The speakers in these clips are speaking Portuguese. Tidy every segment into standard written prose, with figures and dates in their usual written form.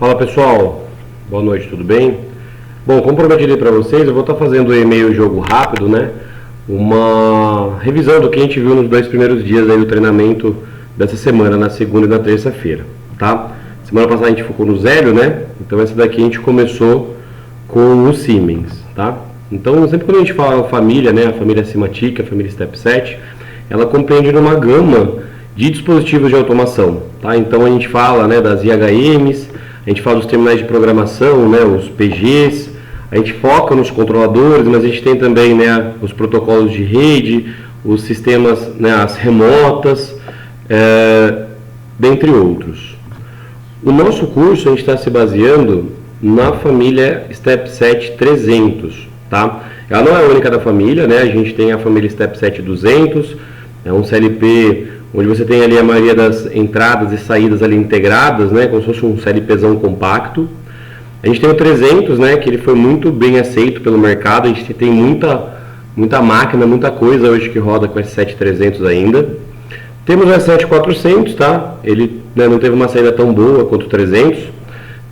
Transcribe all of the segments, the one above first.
Fala pessoal, boa noite, tudo bem? Bom, como prometi para vocês, eu vou estar fazendo aí meio jogo rápido, né? Uma revisão do que a gente viu nos 2 primeiros dias aí do treinamento dessa semana, na segunda e na terça-feira, tá? Semana passada a gente focou no Zélio, né? Então essa daqui a gente começou com o Siemens, tá? Então sempre quando a gente fala família, né? A família Simatic, a família Step7, ela compreende uma gama de dispositivos de automação, tá? Então a gente fala, né, das IHMs, a gente fala dos terminais de programação, né, os PGs, a gente foca nos controladores, mas a gente tem também, né, os protocolos de rede, os sistemas, né, as remotas, dentre outros. O nosso curso a gente está se baseando na família Step7 300, tá? Ela não é a única da família, né? A gente tem a família Step7 200, é um CLP onde você tem ali a maioria das entradas e saídas ali integradas, né? Como se fosse um CLPzão compacto. A gente tem o 300, né? Que ele foi muito bem aceito pelo mercado. A gente tem muita máquina, muita coisa hoje que roda com esse 7300 ainda. Temos o S7400, tá? Ele, né, não teve uma saída tão boa quanto o 300.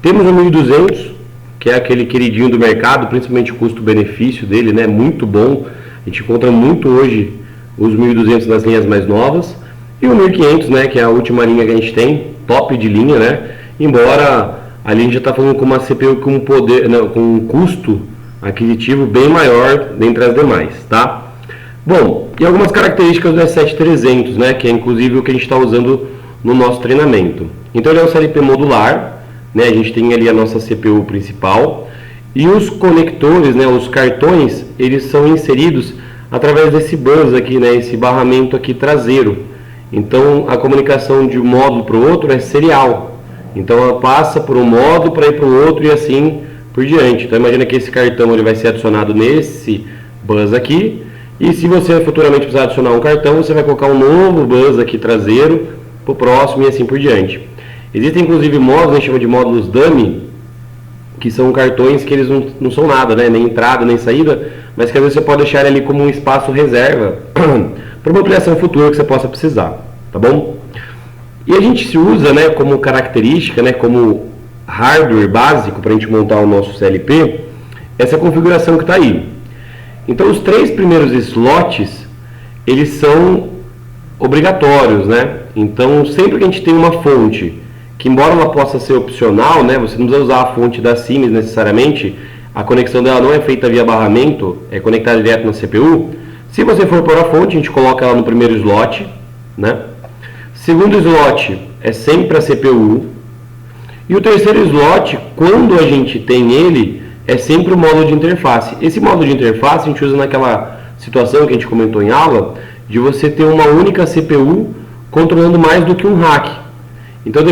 Temos o 1200, que é aquele queridinho do mercado, principalmente o custo-benefício dele, né? Muito bom. A gente encontra muito hoje os 1200 nas linhas mais novas. E o 1500, né? Que é a última linha que a gente tem, top de linha, né? Embora ali a gente já está falando com uma CPU com poder, não, com um custo aquisitivo bem maior dentre as demais, tá? Bom, e algumas características do S7300, né? Que é inclusive o que a gente está usando no nosso treinamento. Então ele é um CLP modular, né? A gente tem ali a nossa CPU principal e os conectores, né? Os cartões, eles são inseridos através desse bus aqui, né? Esse barramento aqui traseiro. Então a comunicação de um módulo para o outro é serial. Então ela passa por um módulo para ir para o outro e assim por diante. Então imagina que esse cartão ele vai ser adicionado nesse bus aqui. E se você futuramente precisar adicionar um cartão, você vai colocar um novo bus aqui traseiro para o próximo e assim por diante. Existem inclusive módulos, a gente chama de módulos dummy, que são cartões que eles não são nada, né? Nem entrada, nem saída, mas que às vezes você pode deixar ali como um espaço reserva para uma ampliação futura que você possa precisar, tá bom? E a gente se usa, né, como característica, né, como hardware básico para a gente montar o nosso CLP, essa configuração que está aí. Então os 3 primeiros slots, eles são obrigatórios, né? Então sempre que a gente tem uma fonte, que embora ela possa ser opcional, né, você não precisa usar a fonte da Siemens necessariamente, a conexão dela não é feita via barramento, é conectada direto na CPU. Se você for pôr a fonte, a gente coloca ela no primeiro slot, né? Segundo slot é sempre a CPU. E o terceiro slot, quando a gente tem ele, é sempre o módulo de interface. Esse módulo de interface a gente usa naquela situação que a gente comentou em aula, de você ter uma única CPU controlando mais do que um rack. Então,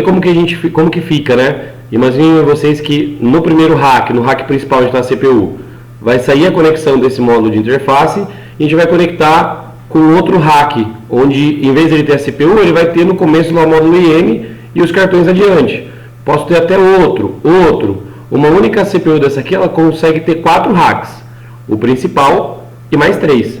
como que fica, né? Imaginem vocês que no primeiro rack, no rack principal onde está a CPU, vai sair a conexão desse módulo de interface e a gente vai conectar com outro rack, onde em vez de ele ter a CPU, ele vai ter no começo lá o módulo IM e os cartões adiante. Posso ter até outro. Uma única CPU dessa aqui, ela consegue ter 4 racks, o principal e mais 3.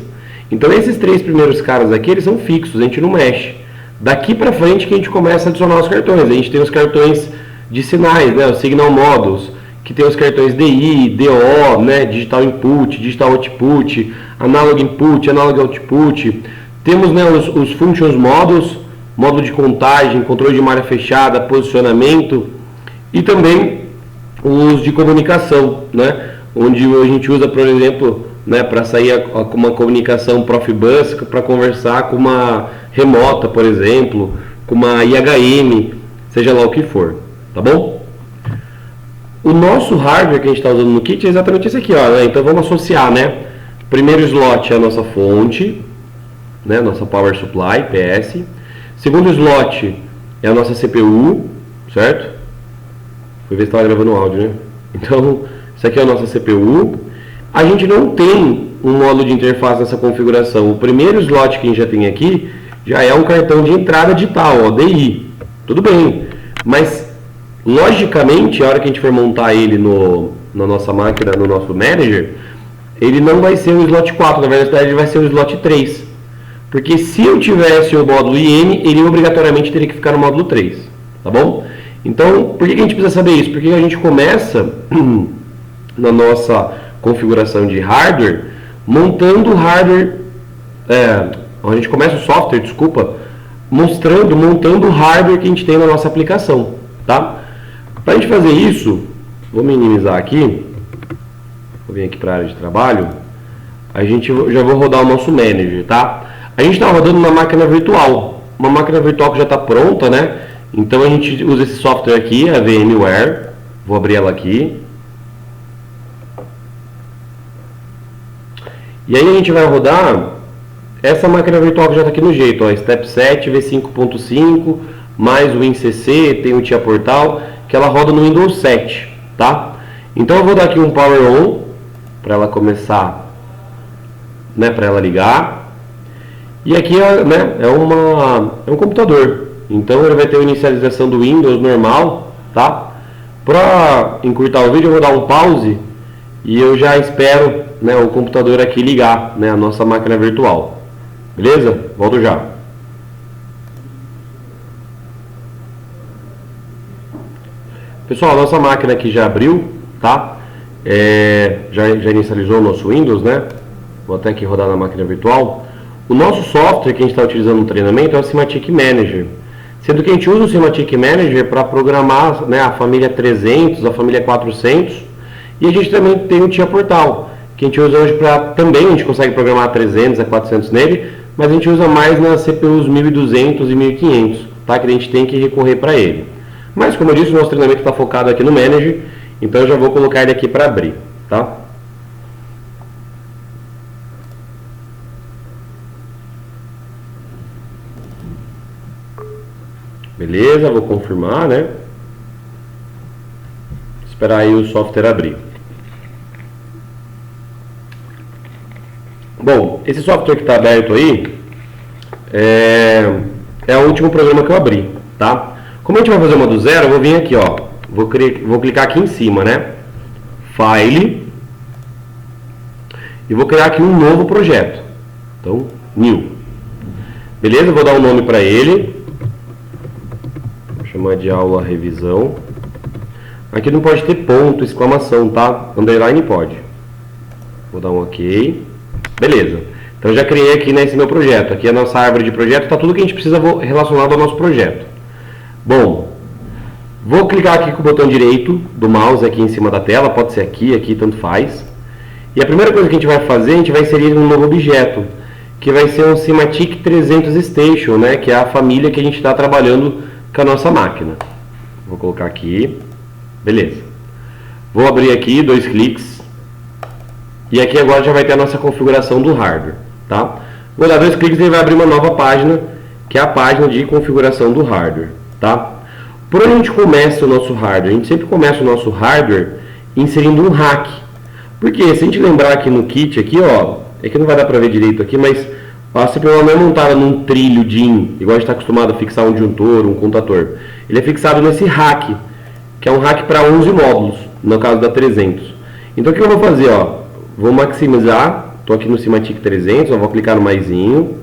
Então esses 3 primeiros caras aqui, eles são fixos, a gente não mexe. Daqui para frente que a gente começa a adicionar os cartões. A gente tem os cartões de sinais, né, os Signal Modules, que tem os cartões DI, DO, né, Digital Input, Digital Output, Analog Input, Analog Output. Temos, né, os Functions Modules, módulo de contagem, controle de malha fechada, posicionamento e também os de comunicação, né, onde a gente usa, por exemplo, né, para sair com uma comunicação Profibus para conversar com uma remota, por exemplo, com uma IHM, seja lá o que for, tá bom? O nosso hardware que a gente está usando no kit é exatamente esse aqui, ó, né? Então vamos associar, né? Primeiro slot é a nossa fonte, né? Nossa Power Supply, PS. Segundo slot é a nossa CPU, certo? Fui ver se estava gravando o áudio, né? Então, isso aqui é a nossa CPU. A gente não tem um módulo de interface nessa configuração. O primeiro slot que a gente já tem aqui já é um cartão de entrada digital, ó, DI. Tudo bem, mas logicamente, a hora que a gente for montar ele na nossa máquina, no nosso manager, ele não vai ser o slot 4, na verdade ele vai ser o slot 3. Porque se eu tivesse o módulo IM, ele obrigatoriamente teria que ficar no módulo 3, tá bom? Então, por que a gente precisa saber isso? Porque a gente começa na nossa configuração de hardware, montando o hardware, a gente começa o software, desculpa, montando o hardware que a gente tem na nossa aplicação, tá? Para a gente fazer isso, vou minimizar aqui, vou vir aqui para a área de trabalho, já vou rodar o nosso manager, tá? A gente está rodando uma máquina virtual que já está pronta, né? Então a gente usa esse software aqui, a VMware, vou abrir ela aqui. E aí a gente vai rodar essa máquina virtual que já está aqui no jeito, ó, Step 7 V5.5, mais o WinCC, tem o TIA Portal, que ela roda no Windows 7, tá? Então eu vou dar aqui um Power On, para ela começar, né, para ela ligar. E aqui é um computador, então ele vai ter a inicialização do Windows normal, tá? Para encurtar o vídeo eu vou dar um pause e eu já espero, né, o computador aqui ligar, né, a nossa máquina virtual. Beleza? Volto já. Pessoal, a nossa máquina aqui já abriu, tá? Já inicializou o nosso Windows, né? Vou até aqui rodar na máquina virtual. O nosso software que a gente está utilizando no treinamento é o Simatic Manager. Sendo que a gente usa o Simatic Manager para programar, né, a família 300, a família 400. E a gente também tem o TIA Portal, que a gente usa hoje para também, a gente consegue programar 300 a 400 nele, mas a gente usa mais nas CPUs 1200 e 1500, tá? Que a gente tem que recorrer para ele. Mas como eu disse, o nosso treinamento está focado aqui no Manager, então eu já vou colocar ele aqui para abrir, tá? Beleza, vou confirmar, né? Esperar aí o software abrir. Bom, esse software que está aberto aí é o último programa que eu abri, tá? Como a gente vai fazer uma do zero, eu vou vir aqui, ó. Vou clicar aqui em cima, né? File. E vou criar aqui um novo projeto. Então, New. Beleza? Vou dar um nome para ele. Vou chamar de aula revisão. Aqui não pode ter ponto, exclamação, tá? Underline pode. Vou dar um OK. Beleza. Então já criei aqui nesse meu projeto. Aqui a nossa árvore de projeto, está tudo que a gente precisa relacionado ao nosso projeto. Bom, vou clicar aqui com o botão direito do mouse aqui em cima da tela, pode ser aqui, tanto faz. E a primeira coisa que a gente vai fazer, a gente vai inserir um novo objeto, que vai ser um Simatic 300 Station, né, que é a família que a gente está trabalhando com a nossa máquina. Vou colocar aqui, beleza. Vou abrir aqui, 2 cliques. E aqui agora já vai ter a nossa configuração do hardware, tá? Vou dar 2 cliques e ele vai abrir uma nova página, que é a página de configuração do hardware, tá? Por onde a gente começa o nosso hardware? A gente sempre começa o nosso hardware inserindo um hack. Porque se a gente lembrar aqui no kit, aqui, ó, é que não vai dar para ver direito aqui, mas a CPU não é montada num trilho DIN, igual a gente está acostumado a fixar um disjuntor, um contator. Ele é fixado nesse hack, que é um hack para 11 módulos, no caso da 300. Então o que eu vou fazer, ó? Vou maximizar, estou aqui no Simatic 300, ó, vou clicar no maisinho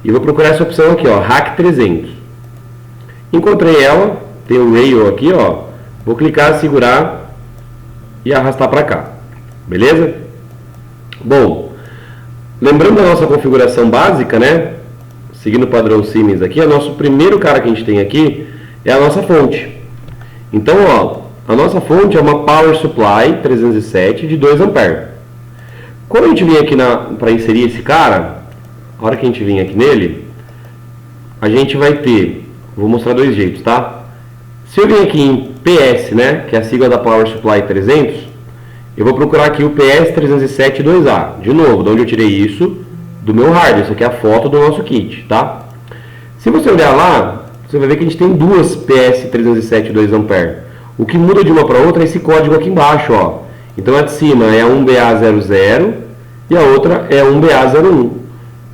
e vou procurar essa opção aqui, ó, Hack 300. Encontrei ela, tem o rail aqui, ó, vou clicar, segurar e arrastar para cá, beleza? Bom, lembrando da nossa configuração básica, né, seguindo o padrão Siemens aqui, o nosso primeiro cara que a gente tem aqui é a nossa fonte. Então, ó, a nossa fonte é uma Power Supply 307 de 2 A. Quando a gente vem aqui para inserir esse cara, a hora que a gente vir aqui nele, a gente vai ter, vou mostrar 2 jeitos, tá? Se eu vir aqui em PS, né, que é a sigla da Power Supply 300, eu vou procurar aqui o PS 307 2A. De novo, de onde eu tirei isso? Do meu hardware. Isso aqui é a foto do nosso kit, tá? Se você olhar lá, você vai ver que a gente tem 2 PS 307 2A. O que muda de uma para outra é esse código aqui embaixo, ó. Então a de cima é 1BA00 e a outra é 1BA01.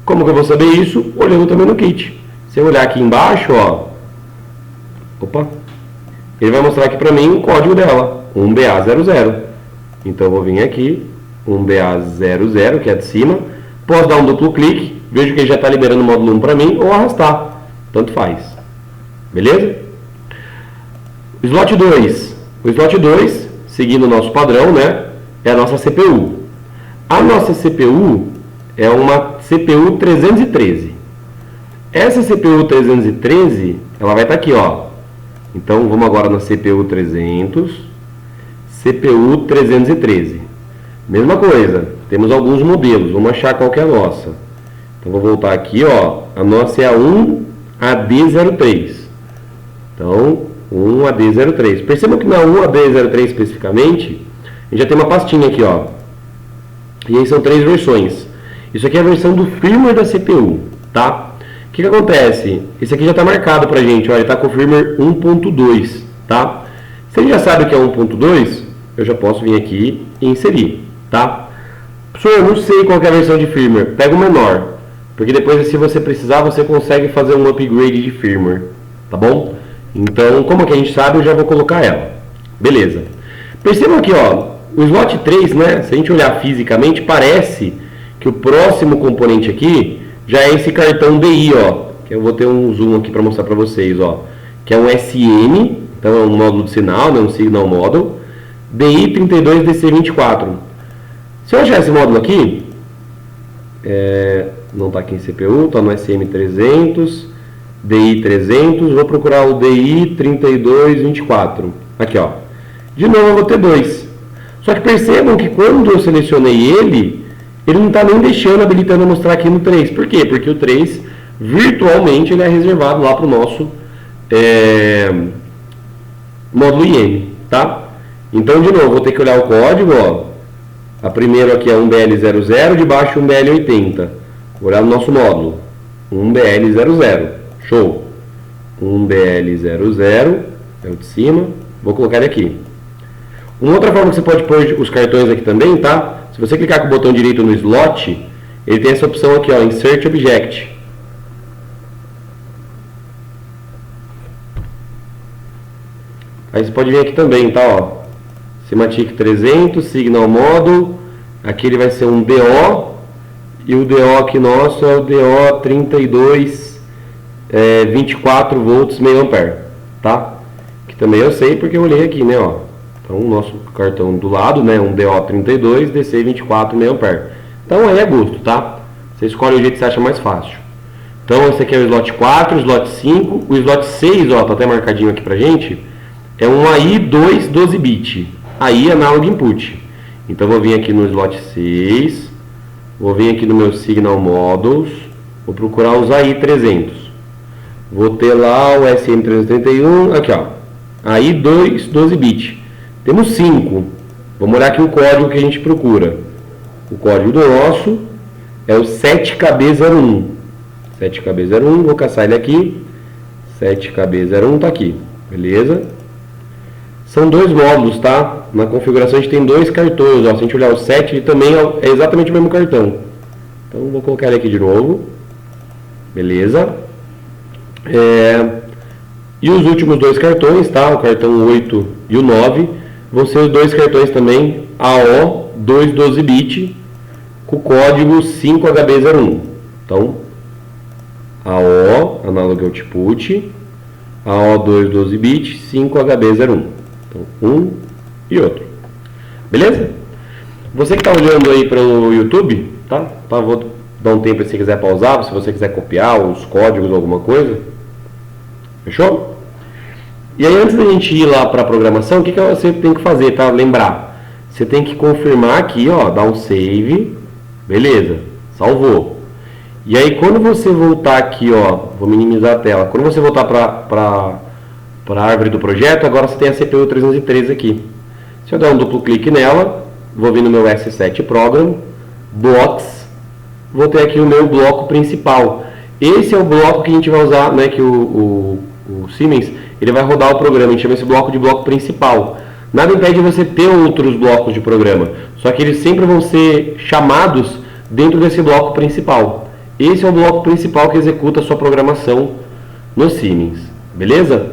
Como que eu vou saber isso? Olhando também no kit. Se eu olhar aqui embaixo, ó, opa, ele vai mostrar aqui para mim o código dela, 1BA00. Então eu vou vir aqui, 1BA00, que é a de cima, posso dar um duplo clique, vejo que ele já está liberando o módulo 1 para mim, ou arrastar, tanto faz. Beleza? Slot 2. O slot 2, seguindo o nosso padrão, né, é a nossa CPU. A nossa CPU é uma CPU 313. Essa CPU 313, ela vai estar aqui, ó. Então, vamos agora na CPU 300, CPU 313. Mesma coisa, temos alguns modelos, vamos achar qual que é a nossa. Então, vou voltar aqui, ó. A nossa é a 1AD03. Então, 1AD03. Percebam que na 1AD03 especificamente, a gente já tem uma pastinha aqui, ó. E aí são 3 versões. Isso aqui é a versão do firmware da CPU, tá? O que acontece? Esse aqui já está marcado pra gente, ó. Ele está com o firmware 1.2, tá? Se a gente já sabe o que é 1.2, eu já posso vir aqui e inserir, tá? Professor, eu não sei qual que é a versão de firmware. Pega o menor. Porque depois, se você precisar, você consegue fazer um upgrade de firmware, tá bom? Então, como que a gente sabe, eu já vou colocar ela. Beleza. Percebam aqui, ó, o slot 3, né? Se a gente olhar fisicamente, parece que o próximo componente aqui já é esse cartão DI, ó. Que eu vou ter um zoom aqui para mostrar para vocês, ó. Que é um SM, então é um módulo de sinal, né? Um Signal Model. DI 32DC24. Se eu achar esse módulo aqui, não está aqui em CPU, está no SM300, DI300, vou procurar o DI3224, aqui ó, de novo eu vou ter 2, só que percebam que quando eu selecionei ele não está nem deixando, habilitando a mostrar aqui no 3, por quê? Porque o 3, virtualmente, ele é reservado lá para o nosso módulo IM, tá? Então, de novo, vou ter que olhar o código, ó. A primeira aqui é 1BL00, de baixo 1BL80. Vou olhar no nosso módulo. 1BL00. Show. 1BL00 é o de cima. Vou colocar ele aqui. Uma outra forma que você pode pôr os cartões aqui também, tá? Se você clicar com o botão direito no slot, ele tem essa opção aqui, ó, Insert Object. Aí você pode vir aqui também, tá? Ó. Simatic 300, Signal Model, aqui ele vai ser um DO, e o DO aqui nosso é o DO 32, 24 volts meio ampere, tá? Que também eu sei porque eu olhei aqui, né, ó. Então o nosso cartão do lado, né, um DO 32, DC 24 meio ampere. Então aí é gosto, tá? Você escolhe o jeito que você acha mais fácil. Então esse aqui é o slot 4, o slot 5, o slot 6, ó, tá até marcadinho aqui pra gente, é um AI2 12-bit. Aí Analog Input. Então vou vir aqui no slot 6, vou vir aqui no meu Signal Models, vou procurar os AI300. Vou ter lá o SM331, aqui ó, AI2 12-bit. Temos 5. Vamos olhar aqui o código que a gente procura. O código do nosso é o 7KB01. 7KB01, vou caçar ele aqui. 7KB01 está aqui, beleza? São 2 módulos, tá? Na configuração a gente tem 2 cartões, ó. Se a gente olhar o 7, ele também é exatamente o mesmo cartão. Então vou colocar ele aqui de novo. Beleza? E os últimos 2 cartões, tá? O cartão 8 e o 9, vão ser os 2 cartões também AO2 12-bit com o código 5HB01. Então, AO, Analog Output, AO2 12-bit, 5HB01. Então, um e outro. Beleza? Você que está olhando aí para o YouTube, tá? Vou dar um tempo se você quiser pausar, se você quiser copiar os códigos ou alguma coisa. Fechou? E aí, antes da gente ir lá para a programação, o que você tem que fazer, tá? Lembrar. Você tem que confirmar aqui, ó, dar um save. Beleza, salvou. E aí, quando você voltar aqui, ó, vou minimizar a tela. Quando você voltar para a árvore do projeto, agora você tem a CPU 313 aqui. Se eu der um duplo clique nela, vou vir no meu S7 Program, Blocks, vou ter aqui o meu bloco principal. Esse é o bloco que a gente vai usar, né, que o Siemens, ele vai rodar o programa, a gente chama esse bloco de bloco principal. Nada impede você ter outros blocos de programa, só que eles sempre vão ser chamados dentro desse bloco principal. Esse é o bloco principal que executa a sua programação no Siemens, beleza?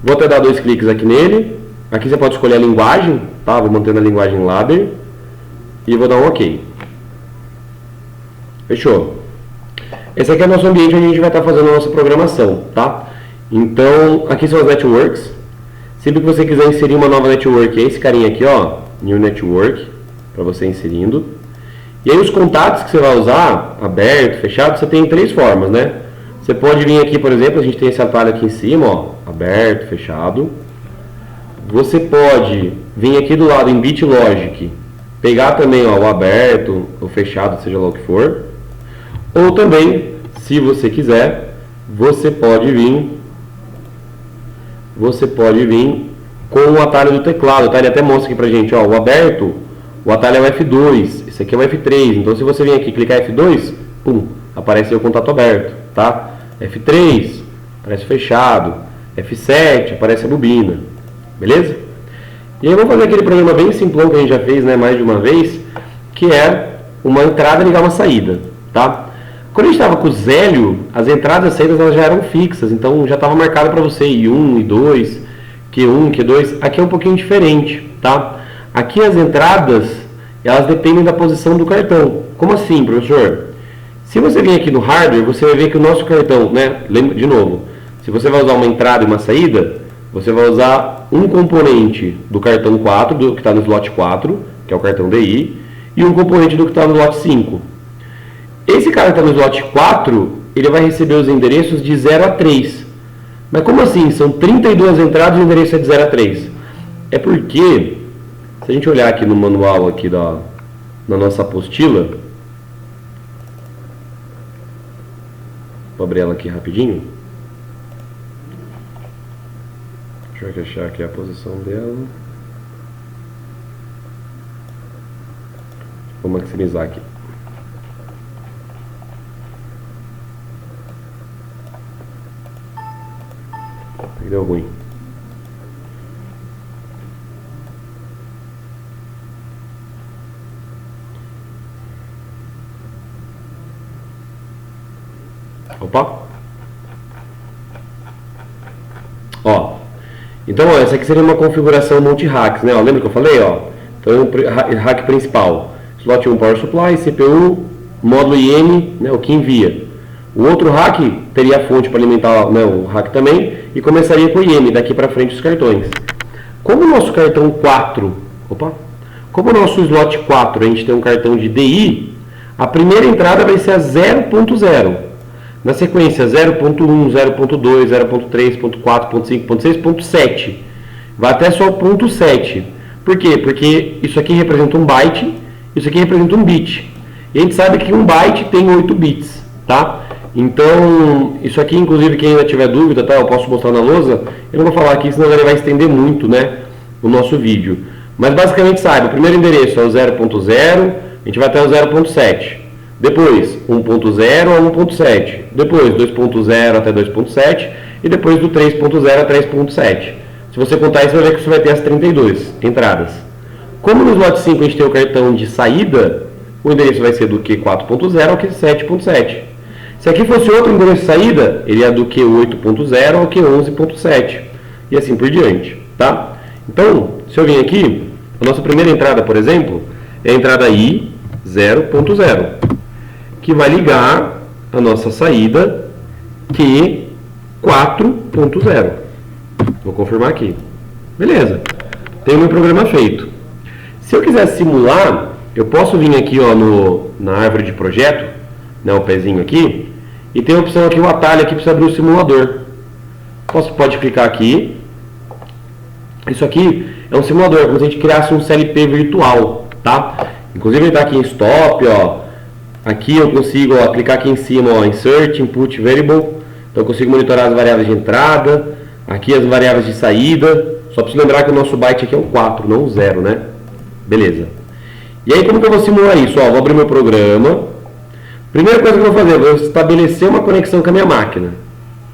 Vou até dar 2 cliques aqui nele. Aqui você pode escolher a linguagem, tá? Vou mantendo a linguagem ladder e vou dar um OK. Fechou? Esse aqui é o nosso ambiente onde a gente vai estar fazendo a nossa programação, tá? Então, aqui são as networks. Sempre que você quiser inserir uma nova network, é esse carinha aqui, ó, New Network, para você inserindo. E aí os contatos que você vai usar, aberto, fechado, você tem 3 formas, né? Você pode vir aqui, por exemplo, a gente tem esse atalho aqui em cima, ó, aberto, fechado. Você pode vir aqui do lado em BitLogic, pegar também, ó, o aberto, o fechado, seja lá o que for. Ou também, se você quiser, você pode vir com o atalho do teclado, tá? Ele até mostra aqui pra gente, ó, o aberto, o atalho é o F2, esse aqui é o F3, então se você vir aqui e clicar F2, pum, aparece aí o contato aberto, tá? F3, aparece fechado, F7, aparece a bobina, beleza? E aí eu vou fazer aquele programa bem simplão que a gente já fez, né, mais de uma vez, que é uma entrada ligar uma saída, tá? Quando a gente estava com o Zélio, as entradas e saídas elas já eram fixas, então já estava marcado para você I1, I2, Q1, Q2. Aqui é um pouquinho diferente, tá? Aqui as entradas, elas dependem da posição do cartão. Como assim, professor? Se você vir aqui no hardware, você vai ver que o nosso cartão, né? Lembra, de novo, se você vai usar uma entrada e uma saída, você vai usar um componente do cartão 4, que está no slot 4, que é o cartão DI, e um componente do que está no slot 5. Esse cara que está no slot 4, ele vai receber os endereços de 0 a 3. Mas como assim? São 32 entradas e o endereço é de 0 a 3. É porque, se a gente olhar aqui no manual aqui na nossa apostila, vou abrir ela aqui rapidinho. Deixa eu achar aqui a posição dela. Vou maximizar aqui. Deu ruim. Opa. Ó. Então, ó, essa aqui seria uma configuração multi-hacks, né? Ó, lembra que eu falei, ó? Então, hack principal. Slot 1 Power Supply, CPU, módulo IM, né, o que envia. O outro hack teria a fonte para alimentar, né, o hack também e começaria com o IM, daqui para frente os cartões. Como o nosso cartão 4, como o nosso slot 4 a gente tem um cartão de DI, a primeira entrada vai ser a 0.0. Na sequência 0.1, 0.2, 0.3, 0.4, 0.5, 0.6, 0.7. Vai até só o ponto 7. Por quê? Porque isso aqui representa um byte, isso aqui representa um bit. E a gente sabe que um byte tem 8 bits, tá? Então, isso aqui, inclusive, quem ainda tiver dúvida, tá? Eu posso mostrar na lousa. Eu não vou falar aqui, senão ele vai estender muito, né? O nosso vídeo. Mas, basicamente, sabe, o primeiro endereço é o 0.0, a gente vai até o 0.7. Depois, 1.0 a 1.7. Depois, 2.0 até 2.7. E depois do 3.0 a 3.7. Se você contar isso, você vai ver que você vai ter as 32 entradas. Como no slot 5 a gente tem o cartão de saída, o endereço vai ser do Q4.0 ao Q7.7. Se aqui fosse outro endereço de saída, ele é do Q8.0 ao Q11.7. E assim por diante, tá? Então, se eu vim aqui, a nossa primeira entrada, por exemplo, é a entrada I0.0, que vai ligar a nossa saída Q4.0. Vou confirmar aqui. Beleza. Tem o meu programa feito. Se eu quiser simular, eu posso vir aqui, ó, na árvore de projeto, né, o pezinho aqui, e tem a opção aqui, o atalho aqui para você abrir o simulador. Pode clicar aqui. Isso aqui é um simulador, como se a gente criasse um CLP virtual, tá? Inclusive ele está aqui em stop, ó. Aqui eu consigo, ó, clicar aqui em cima, ó, insert input variable. Então eu consigo monitorar as variáveis de entrada, aqui as variáveis de saída. Só preciso lembrar que o nosso byte aqui é o 4, não o 0, né? Beleza. E aí como que eu vou simular isso? Ó, vou abrir meu programa. Primeira coisa que eu vou fazer, eu vou estabelecer uma conexão com a minha máquina.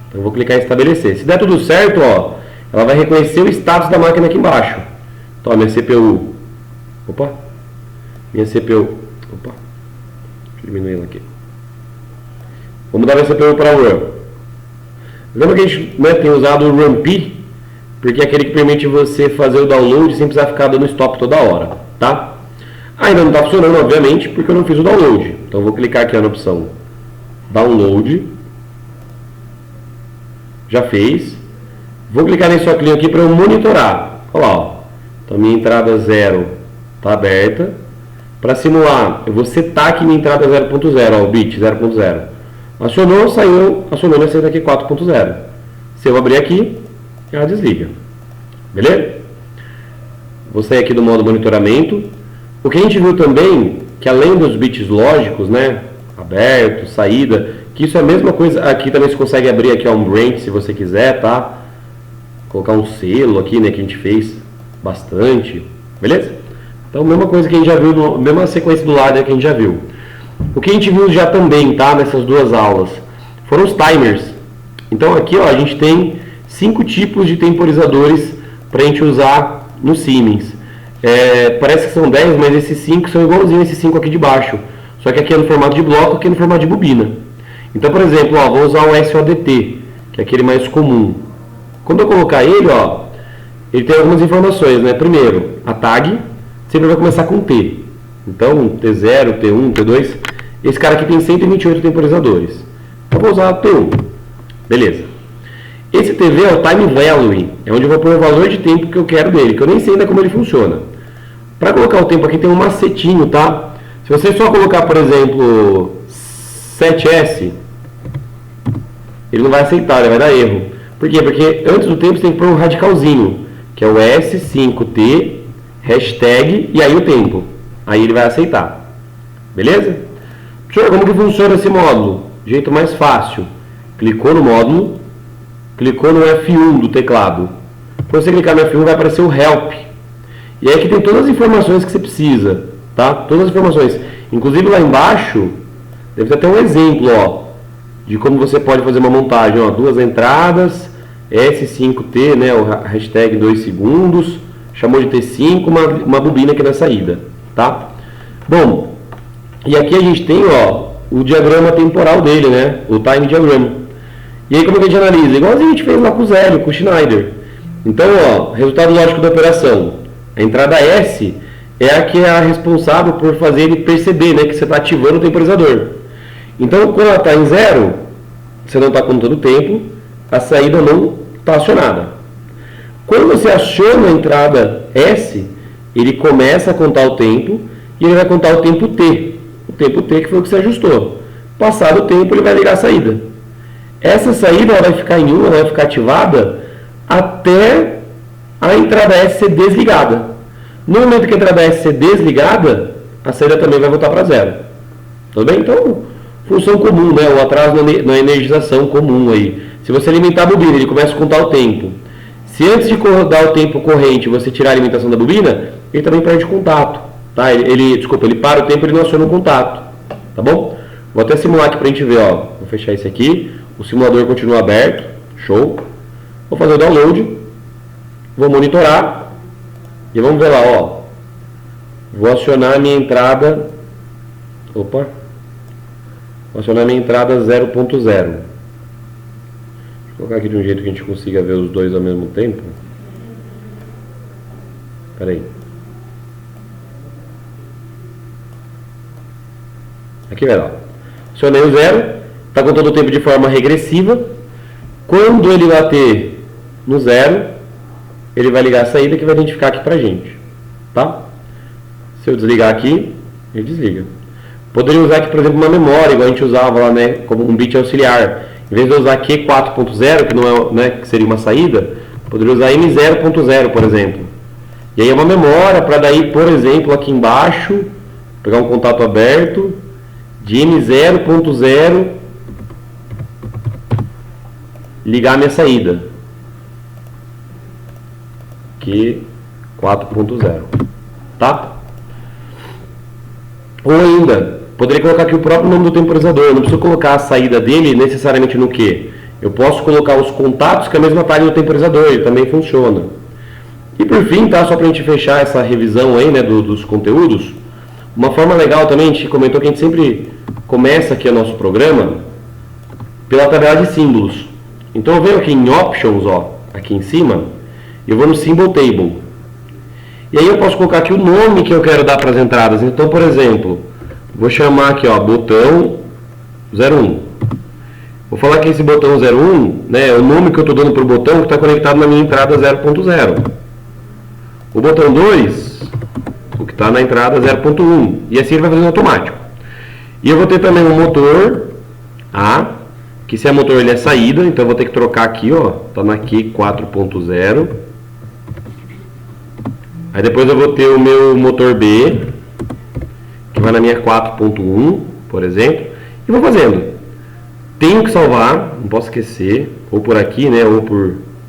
Então eu vou clicar em estabelecer. Se der tudo certo, ó, ela vai reconhecer o status da máquina aqui embaixo. Então, minha CPU. Minha CPU. Deixa eu diminuir ela aqui. Vou mudar minha CPU para RAM. Lembra que a gente, né, tem usado o RAMP? Porque é aquele que permite você fazer o download sem precisar ficar dando stop toda hora, tá? Ainda não está funcionando, obviamente, porque eu não fiz o download. Então, vou clicar aqui na opção Download. Já fez. Vou clicar nesse óculos aqui para eu monitorar. Olha lá, ó. Então minha entrada 0 está aberta. Para simular, eu vou setar aqui minha entrada 0.0, o bit 0.0. Acionou, saiu, acionou minha saída aqui 4.0. Se eu abrir aqui, ela desliga. Beleza? Vou sair aqui do modo monitoramento. O que a gente viu também, que além dos bits lógicos, né, aberto, saída, que isso é a mesma coisa, aqui também você consegue abrir aqui um branch se você quiser, tá? Colocar um selo aqui, né, que a gente fez bastante, beleza? Então, mesma coisa que a gente já viu, mesma sequência do ladder que a gente já viu. O que a gente viu já também, tá, nessas duas aulas, foram os timers. Então aqui, ó, a gente tem 5 tipos de temporizadores para a gente usar no Siemens. Parece que são 10, mas esses 5 são igualzinhos a esses 5 aqui de baixo. Só que aqui é no formato de bloco, aqui é no formato de bobina. Então, por exemplo, ó, vou usar o SODT, que é aquele mais comum. Quando eu colocar ele, ó, ele tem algumas informações, né? Primeiro, a tag sempre vai começar com T. Então, T0, T1, T2. Esse cara aqui tem 128 temporizadores. Eu vou usar T1. Beleza. Esse TV é o Time Value, é onde eu vou pôr o valor de tempo que eu quero dele, que eu nem sei ainda como ele funciona. Para colocar o tempo aqui tem um macetinho, tá? Se você só colocar, por exemplo, 7S, ele não vai aceitar, ele vai dar erro. Por quê? Porque antes do tempo você tem que pôr um radicalzinho, que é o S5T, hashtag, e aí o tempo. Aí ele vai aceitar. Beleza? Professor, como que funciona esse módulo? Jeito mais fácil. Clicou no módulo, clicou no F1 do teclado. Quando você clicar no F1 vai aparecer o Help. E aí aqui tem todas as informações que você precisa, tá? Todas as informações. Inclusive lá embaixo, deve ter até um exemplo, ó, de como você pode fazer uma montagem, ó. 2 entradas, S5T, né, o hashtag 2 segundos, chamou de T5, uma bobina aqui na saída, tá? Bom, e aqui a gente tem, ó, o diagrama temporal dele, né, o time diagram. E aí como que a gente analisa? Igualzinho a gente fez lá com o Zélio, com o Schneider. Então, ó, resultado lógico da operação. A entrada S é a que é a responsável por fazer ele perceber, né, que você está ativando o temporizador. Então, quando ela está em 0, você não está contando o tempo, a saída não está acionada. Quando você aciona a entrada S, ele começa a contar o tempo e ele vai contar o tempo T. O tempo T que foi o que você ajustou. Passado o tempo, ele vai ligar a saída. Essa saída ela vai ficar em 1, ela vai ficar ativada até a entrada S ser desligada. No momento que a entrada S ser desligada, a saída também vai voltar para 0. Tudo bem? Então, função comum, né? O atraso na energização comum aí. Se você alimentar a bobina, ele começa a contar o tempo. Se antes de dar o tempo corrente você tirar a alimentação da bobina, ele também perde contato. Tá? Ele para o tempo e ele não aciona o contato. Tá bom? Vou até simular aqui para a gente ver. Ó. Vou fechar esse aqui. O simulador continua aberto. Show. Vou fazer o download. Vou monitorar. E vamos ver lá. Ó. Vou acionar a minha entrada. Opa. Vou acionar a minha entrada 0.0. Vou colocar aqui de um jeito que a gente consiga ver os dois ao mesmo tempo. Espera aí. Aqui vai lá. Acionei o 0. Está contando o tempo de forma regressiva. Quando ele bater no 0, ele vai ligar a saída que vai identificar aqui pra gente. Tá? Se eu desligar aqui, ele desliga. Poderia usar aqui, por exemplo, uma memória, igual a gente usava lá, né, como um bit auxiliar. Em vez de eu usar Q4.0, que não é, né, que seria uma saída, poderia usar M0.0, por exemplo. E aí é uma memória para daí, por exemplo, aqui embaixo, pegar um contato aberto de M0.0, ligar a minha saída. Q4.0. Tá? Ou ainda, poderia colocar aqui o próprio nome do temporizador. Eu não preciso colocar a saída dele necessariamente no Q. Eu posso colocar os contatos, que é a mesma tag do temporizador, ele também funciona. E por fim, tá, só para a gente fechar essa revisão aí, né, dos conteúdos, uma forma legal também, a gente comentou que a gente sempre começa aqui o nosso programa pela tabela de símbolos. Então eu venho aqui em Options, ó, aqui em cima, e eu vou no Symbol Table. E aí eu posso colocar aqui o nome que eu quero dar para as entradas. Então, por exemplo, vou chamar aqui, ó, botão 01. Vou falar que esse botão 01, né, é o nome que eu estou dando para o botão que está conectado na minha entrada 0.0. O botão 2, o que está na entrada 0.1. E assim ele vai fazendo automático. E eu vou ter também um motor A, que se é motor ele é saída, então eu vou ter que trocar aqui, ó, tá na Q 4.0. Aí depois eu vou ter o meu motor B, que vai na minha 4.1, por exemplo, e vou fazendo. Tenho que salvar, não posso esquecer, ou por aqui, né, ou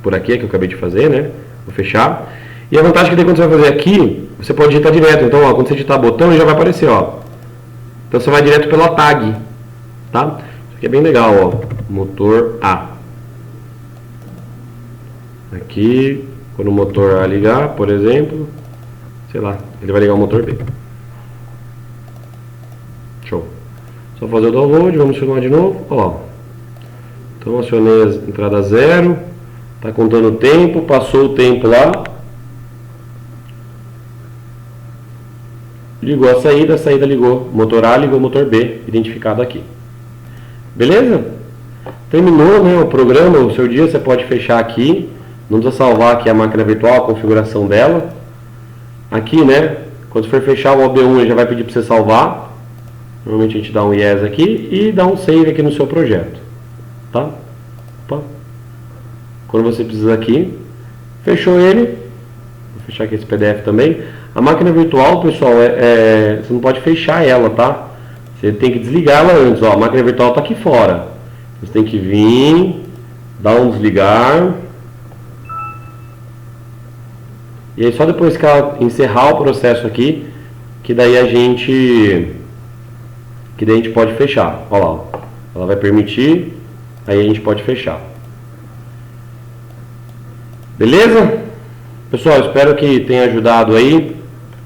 por aqui, que eu acabei de fazer, né, vou fechar. E a vantagem é que quando você vai fazer aqui, você pode digitar direto, então, ó, quando você digitar botão, ele já vai aparecer, ó. Então você vai direto pela tag, tá? Isso aqui é bem legal, ó, motor A. Aqui, quando o motor A ligar, por exemplo, sei lá, ele vai ligar o motor B. Show. Só fazer o download, vamos filmar de novo, ó. Então acionei a entrada 0, tá contando o tempo, passou o tempo lá. Ligou a saída ligou motor A, ligou o motor B, identificado aqui. Beleza? Terminou, né, o programa, o seu dia, você pode fechar aqui. Não precisa salvar aqui a máquina virtual, a configuração dela. Aqui, né, quando for fechar o OB1, ele já vai pedir para você salvar. Normalmente a gente dá um yes aqui e dá um save aqui no seu projeto. Tá? Opa. Quando você precisa aqui, fechou ele. Vou fechar aqui esse PDF também. A máquina virtual, pessoal, você não pode fechar ela, tá? Você tem que desligar ela antes, ó. A máquina virtual está aqui fora. Você tem que vir, dar um desligar. E aí só depois que ela encerrar o processo aqui, que daí a gente pode fechar. Olha lá, ó. Ela vai permitir, aí a gente pode fechar. Beleza? Pessoal, espero que tenha ajudado aí.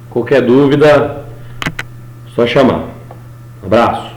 Qualquer dúvida, só chamar. Abraço.